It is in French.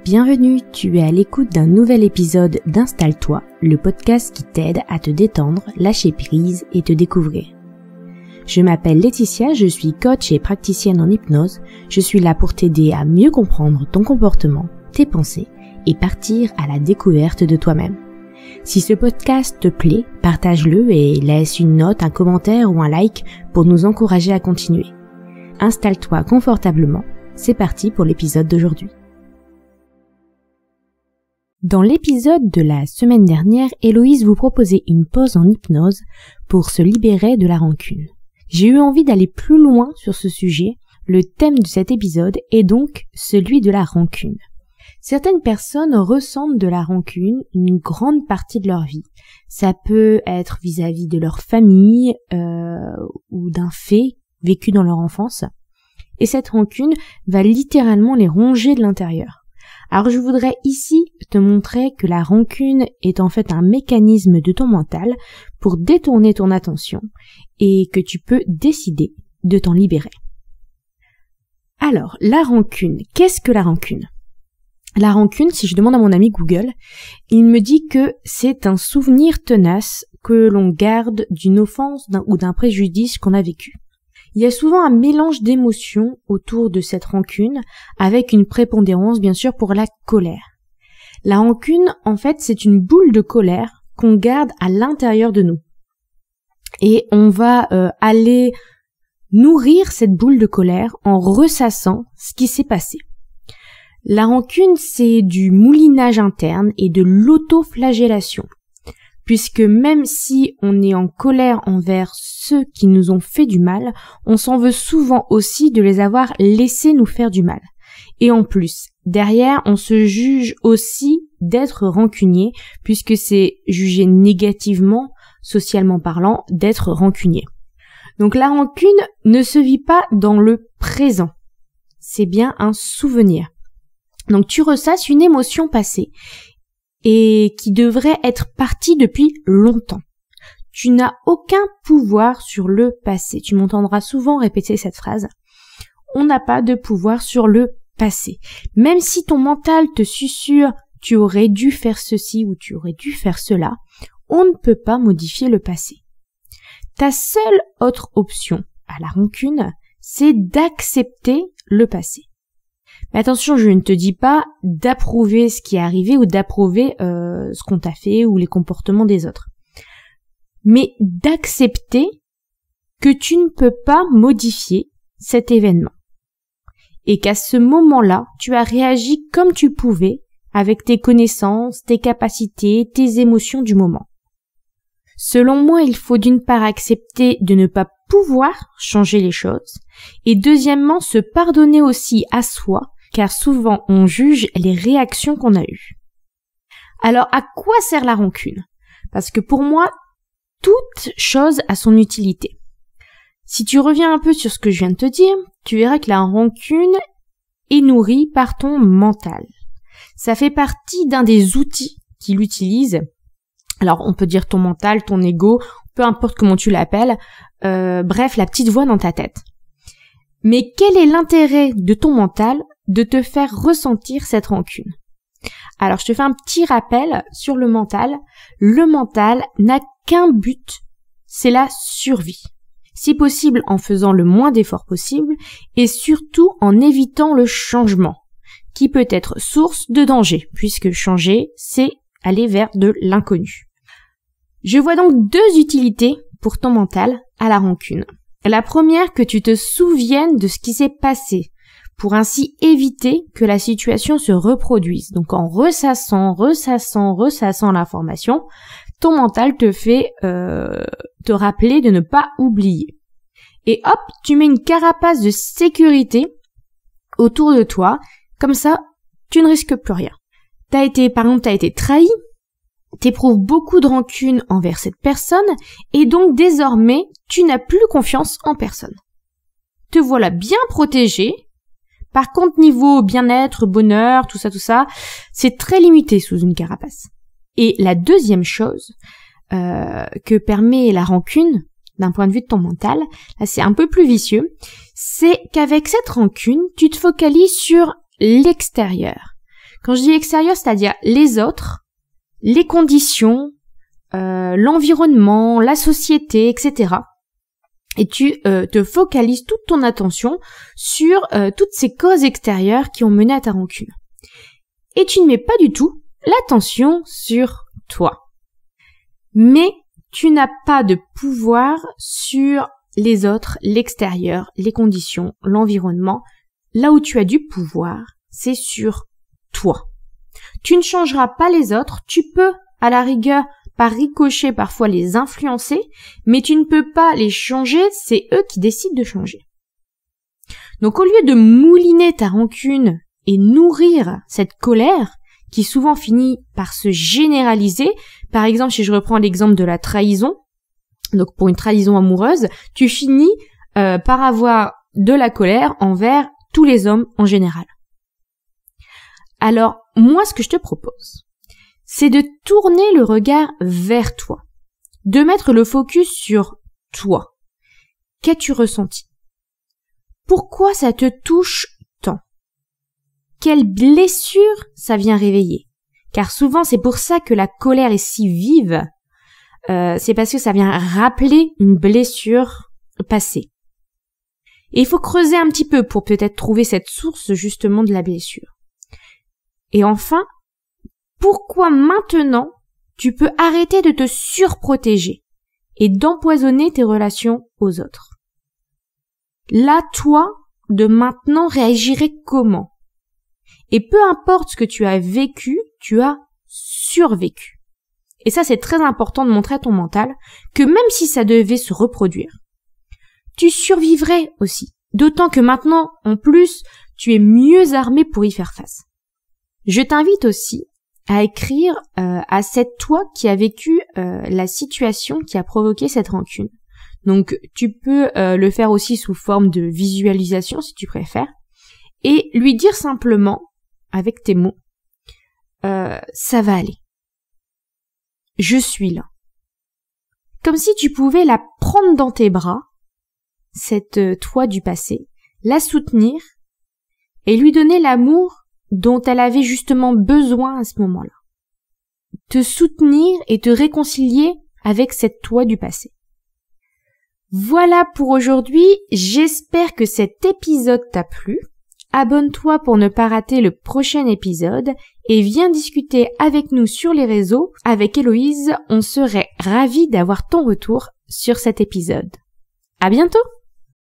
Bienvenue, tu es à l'écoute d'un nouvel épisode d'Installe-toi, le podcast qui t'aide à te détendre, lâcher prise et te découvrir. Je m'appelle Laetitia, je suis coach et praticienne en hypnose. Je suis là pour t'aider à mieux comprendre ton comportement, tes pensées et partir à la découverte de toi-même. Si ce podcast te plaît, partage-le et laisse une note, un commentaire ou un like pour nous encourager à continuer. Installe-toi confortablement, c'est parti pour l'épisode d'aujourd'hui. Dans l'épisode de la semaine dernière, Héloïse vous proposait une pause en hypnose pour se libérer de la rancune. J'ai eu envie d'aller plus loin sur ce sujet. Le thème de cet épisode est donc celui de la rancune. Certaines personnes ressentent de la rancune une grande partie de leur vie. Ça peut être vis-à-vis de leur famille ou d'un fait vécu dans leur enfance. Et cette rancune va littéralement les ronger de l'intérieur. Alors je voudrais ici te montrer que la rancune est en fait un mécanisme de ton mental pour détourner ton attention et que tu peux décider de t'en libérer. Alors, la rancune, qu'est-ce que la rancune ? La rancune, si je demande à mon ami Google, il me dit que c'est un souvenir tenace que l'on garde d'une offense ou d'un préjudice qu'on a vécu. Il y a souvent un mélange d'émotions autour de cette rancune, avec une prépondérance bien sûr pour la colère. La rancune, en fait, c'est une boule de colère qu'on garde à l'intérieur de nous. Et on va aller nourrir cette boule de colère en ressassant ce qui s'est passé. La rancune, c'est du moulinage interne et de l'autoflagellation. Puisque même si on est en colère envers ceux qui nous ont fait du mal, on s'en veut souvent aussi de les avoir laissés nous faire du mal. Et en plus, derrière, on se juge aussi d'être rancunier, puisque c'est jugé négativement, socialement parlant, d'être rancunier. Donc la rancune ne se vit pas dans le présent. C'est bien un souvenir. Donc tu ressasses une émotion passée et qui devrait être partie depuis longtemps. Tu n'as aucun pouvoir sur le passé. Tu m'entendras souvent répéter cette phrase. On n'a pas de pouvoir sur le passé. Même si ton mental te susurre « tu aurais dû faire ceci » ou « tu aurais dû faire cela », on ne peut pas modifier le passé. Ta seule autre option à la rancune, c'est d'accepter le passé. Mais attention, je ne te dis pas d'approuver ce qui est arrivé ou d'approuver ce qu'on t'a fait ou les comportements des autres. Mais d'accepter que tu ne peux pas modifier cet événement. Et qu'à ce moment-là, tu as réagi comme tu pouvais avec tes connaissances, tes capacités, tes émotions du moment. Selon moi, il faut d'une part accepter de ne pas pouvoir changer les choses et deuxièmement se pardonner aussi à soi car souvent on juge les réactions qu'on a eues. Alors à quoi sert la rancune ? Parce que pour moi, toute chose a son utilité. Si tu reviens un peu sur ce que je viens de te dire, tu verras que la rancune est nourrie par ton mental. Ça fait partie d'un des outils qu'il utilise. Alors on peut dire ton mental, ton ego, peu importe comment tu l'appelles, bref, la petite voix dans ta tête. Mais quel est l'intérêt de ton mental de te faire ressentir cette rancune ? Alors je te fais un petit rappel sur le mental. Le mental n'a qu'un but, c'est la survie. Si possible en faisant le moins d'efforts possible et surtout en évitant le changement, qui peut être source de danger, puisque changer, c'est aller vers de l'inconnu. Je vois donc deux utilités pour ton mental à la rancune. La première, que tu te souviennes de ce qui s'est passé, pour ainsi éviter que la situation se reproduise. Donc en ressassant l'information, ton mental te fait te rappeler de ne pas oublier. Et hop, tu mets une carapace de sécurité autour de toi, comme ça, tu ne risques plus rien. T'as été trahi, t'éprouves beaucoup de rancune envers cette personne, et donc désormais, tu n'as plus confiance en personne. Te voilà bien protégé. Par contre, niveau bien-être, bonheur, tout ça, c'est très limité sous une carapace. Et la deuxième chose que permet la rancune, d'un point de vue de ton mental, là c'est un peu plus vicieux, c'est qu'avec cette rancune, tu te focalises sur l'extérieur. Quand je dis extérieur, c'est-à-dire les autres, les conditions, l'environnement, la société, etc. Et tu te focalises toute ton attention sur toutes ces causes extérieures qui ont mené à ta rancune. Et tu ne mets pas du tout l'attention sur toi. Mais tu n'as pas de pouvoir sur les autres, l'extérieur, les conditions, l'environnement. Là où tu as du pouvoir, c'est sur toi. Tu ne changeras pas les autres, tu peux, à la rigueur, par ricochet parfois les influencer, mais tu ne peux pas les changer, c'est eux qui décident de changer. Donc au lieu de mouliner ta rancune et nourrir cette colère, qui souvent finit par se généraliser, par exemple si je reprends l'exemple de la trahison, donc pour une trahison amoureuse, tu finis par avoir de la colère envers tous les hommes en général. Alors moi ce que je te propose, c'est de tourner le regard vers toi, de mettre le focus sur toi. Qu'as-tu ressenti? Pourquoi ça te touche tant? Quelle blessure ça vient réveiller? Car souvent c'est pour ça que la colère est si vive, c'est parce que ça vient rappeler une blessure passée. Et il faut creuser un petit peu pour peut-être trouver cette source justement de la blessure. Et enfin, pourquoi maintenant tu peux arrêter de te surprotéger et d'empoisonner tes relations aux autres? Là, toi, de maintenant, réagirais comment? Et peu importe ce que tu as vécu, tu as survécu. Et ça, c'est très important de montrer à ton mental que même si ça devait se reproduire, tu survivrais aussi. D'autant que maintenant, en plus, tu es mieux armé pour y faire face. Je t'invite aussi à écrire à cette toi qui a vécu la situation qui a provoqué cette rancune. Donc tu peux le faire aussi sous forme de visualisation si tu préfères, et lui dire simplement, avec tes mots, ça va aller. Je suis là. Comme si tu pouvais la prendre dans tes bras, cette toi du passé, la soutenir et lui donner l'amour dont elle avait justement besoin à ce moment-là. Te soutenir et te réconcilier avec cette toi du passé. Voilà pour aujourd'hui, j'espère que cet épisode t'a plu. Abonne-toi pour ne pas rater le prochain épisode et viens discuter avec nous sur les réseaux. Avec Héloïse, on serait ravis d'avoir ton retour sur cet épisode. À bientôt!